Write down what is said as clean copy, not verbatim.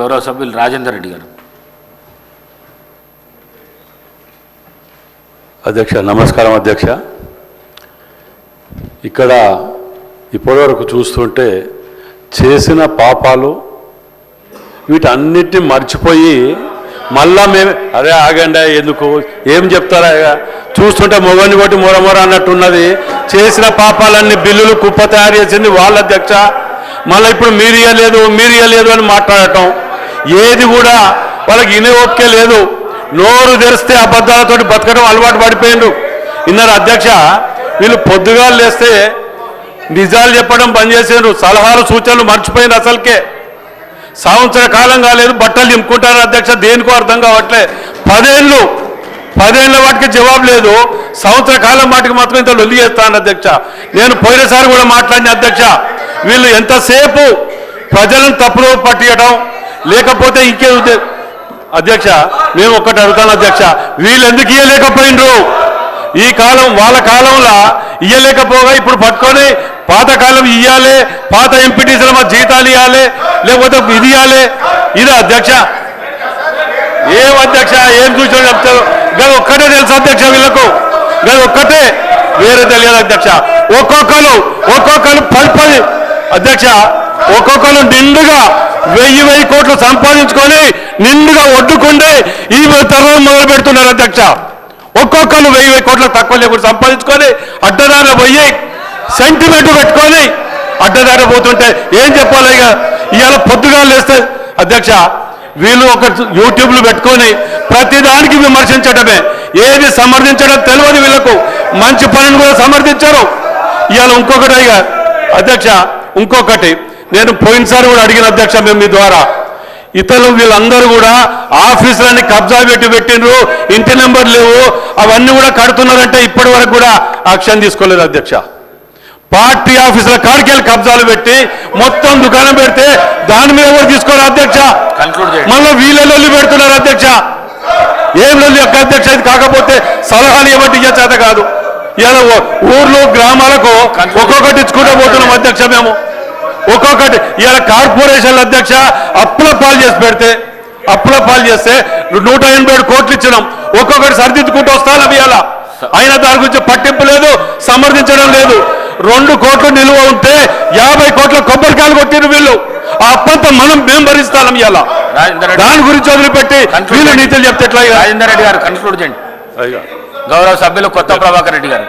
గౌరవ సభ్యులు రాజేందర్ రెడ్డి గారు. అధ్యక్ష నమస్కారం. అధ్యక్ష, ఇక్కడ ఇప్పటివరకు చూస్తుంటే చేసిన పాపాలు వీటన్నిటిని మర్చిపోయి మళ్ళా మేము అదే ఆగండి ఎందుకు ఏం చెప్తారా చూస్తుంటే మొగని కొట్టి మొరమొర అన్నట్టున్నది. చేసిన పాపాలన్నీ బిల్లులు కుప్ప తయారు చేసింది వాళ్ళ అధ్యక్ష. మళ్ళీ ఇప్పుడు మీరు ఇయ్యలేదు అని మాట్లాడటం ఏది కూడా వాళ్ళకి ఇనే ఓపికే లేదు. నోరు తెరిస్తే అబద్ధాలతో బతకడం అలవాటు పడిపోయిండ్రు. ఇన్నారు అధ్యక్ష, వీళ్ళు పొద్దుగా లేస్తే నిజాలు చెప్పడం బంద్ చేసిండ్రు, సలహాలు సూచనలు మర్చిపోయింది. అసలుకే సంవత్సర కాలం కాలేదు బట్టలు నింపుకుంటారు అధ్యక్ష. దేనికో అర్థం కావట్లే. 10 ఏళ్ళ వాటికి జవాబు లేదు. సంవత్సర కాలం వాటికి మాత్రం ఇంత లొల్లి చేస్తాను అధ్యక్ష. నేను పోయినసారి కూడా మాట్లాడిన అధ్యక్ష, వీళ్ళు ఎంతసేపు ప్రజలను తప్పులో పట్టియడం లేకపోతే ఇంకే అధ్యక్ష. మేము ఒక్కటి అడుగుతాను అధ్యక్ష, వీళ్ళు ఎందుకు ఇయ్యలేకపోయినరు? ఈ కాలం వాళ్ళ కాలంలో ఇయ్యలేకపోగా ఇప్పుడు పట్టుకొని పాతకాలం ఇయ్యాలి, పాత ఎంపీటీసీల మా జీతాలు ఇవ్వాలి, లేకపోతే ఇది ఇవ్వాలి. ఇదే అధ్యక్ష. ఏం అధ్యక్ష ఏం చూసాడు చెప్తారు? గది ఒక్కటే తెలుసు అధ్యక్ష వీళ్ళకు, గది ఒక్కటే, వేరే తెలియదు అధ్యక్ష. ఒక్కొక్కరు 10 అధ్యక్ష, ఒక్కొక్కరు నిండుగా 1000 కోట్లు సంపాదించుకొని నిండుగా ఒడ్డుకుంటే ఈ తరం మొదలు పెడుతున్నారు అధ్యక్ష. ఒక్కొక్కరు 1000 కోట్ల తక్కువ లేకుండా సంపాదించుకొని అడ్డదారిలో పోయి సెంటిమెంట్ పెట్టుకొని అడ్డదారి పోతుంటే ఏం చెప్పాలి? ఇక ఇవాళ పొద్దుగా లేస్తే అధ్యక్ష వీళ్ళు ఒక యూట్యూబ్లు పెట్టుకొని ప్రతిదానికి విమర్శించడమే, ఏది సమర్థించడం తెలియదు వీళ్ళకు. మంచి పనిని కూడా సమర్థించారు. ఇవాళ ఇంకొకటి ఇక అధ్యక్ష, ఇంకొకటి నేను పోయినసారి కూడా అడిగిన అధ్యక్ష, మేము మీ ద్వారా ఇతరులు వీళ్ళందరూ కూడా ఆఫీసులన్నీ కబ్జా పెట్టిండ్రు, ఇంటి నెంబర్ లేవు, అవన్నీ కూడా కడుతున్నారంటే ఇప్పటి వరకు కూడా యాక్షన్ తీసుకోలేదు అధ్యక్ష. పార్టీ ఆఫీసుల కాడికెళ్ళి కబ్జాలు పెట్టి మొత్తం దుకాణం పెడితే దాని మీద కూడా తీసుకోరు అధ్యక్ష. మళ్ళీ వీళ్ళ లొల్లి పెడుతున్నారు అధ్యక్ష. ఏం లొల్లి యొక్క అధ్యక్ష? ఇది కాకపోతే సలహాలు ఏమంటే ఇచ్చే చేత కాదు. ఇలా ఊర్లు గ్రామాలకు ఒక్కొక్కటి ఇచ్చుకుంటూ పోతున్నాం అధ్యక్ష. మేము ఒక్కొక్కటి ఇలా కార్పొరేషన్ల అధ్యక్ష అప్పుల పాలు చేసి పెడితే అప్పుల పాలు చేస్తే 187 కోట్లు ఇచ్చినాం. ఒక్కొక్కటి సరిదిద్దుకుంటూ వస్తాను అవి. అలా అయినా దాని గురించి పట్టింపు లేదు, సమర్థించడం లేదు. 2 కోట్లు నిలువ ఉంటే 50 కోట్ల కొబ్బరికాయలు కొట్టిరు వీళ్ళు. ఆ అప్పంతా మేము భరిస్తాం. ఇలా దాని గురించి వదిలిపెట్టి వీళ్ళు నీతులు చెప్తే ఎట్లా? రాజేందర్ రెడ్డి గారు కన్క్లూడ్ చేయండి. అయ్యా గౌరవ సభ్యులు కొత్త ప్రభాకర్ రెడ్డి గారు.